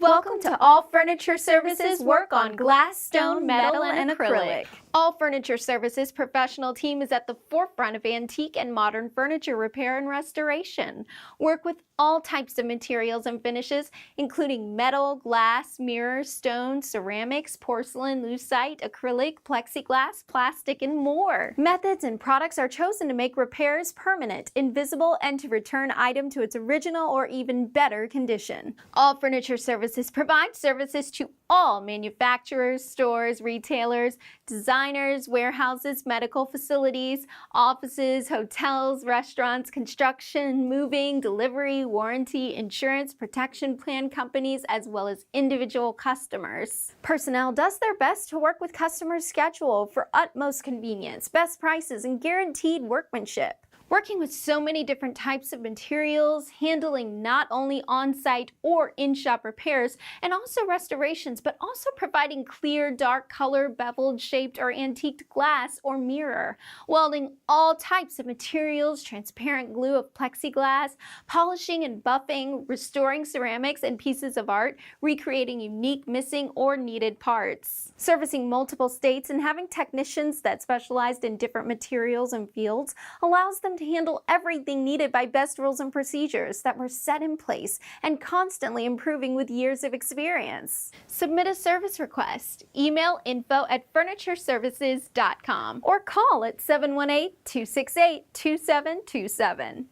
Welcome to All Furniture Services work on glass, stone, metal, and acrylic. All Furniture Services professional team is at the forefront of antique and modern furniture repair and restoration. Work with all types of materials and finishes, including metal, glass, mirrors, stone, ceramics, porcelain, lucite, acrylic, plexiglass, plastic, and more. Methods and products are chosen to make repairs permanent, invisible, and to return item to its original or even better condition. All Furniture Services provide services to all manufacturers, stores, retailers, designers, warehouses, medical facilities, offices, hotels, restaurants, construction, moving, delivery, warranty, insurance, protection plan companies, as well as individual customers. Personnel does their best to work with customers' schedule for utmost convenience, best prices, and guaranteed workmanship. Working with so many different types of materials, handling not only on-site or in-shop repairs, and also restorations, but also providing clear, dark color, beveled, shaped, or antiqued glass or mirror. Welding all types of materials, transparent glue of plexiglass, polishing and buffing, restoring ceramics and pieces of art, recreating unique missing or needed parts. Servicing multiple states and having technicians that specialized in different materials and fields allows them to handle everything needed by best rules and procedures that were set in place and constantly improving with years of experience. Submit a service request. Email info@furnitureservices.com or call at 718-268-2727.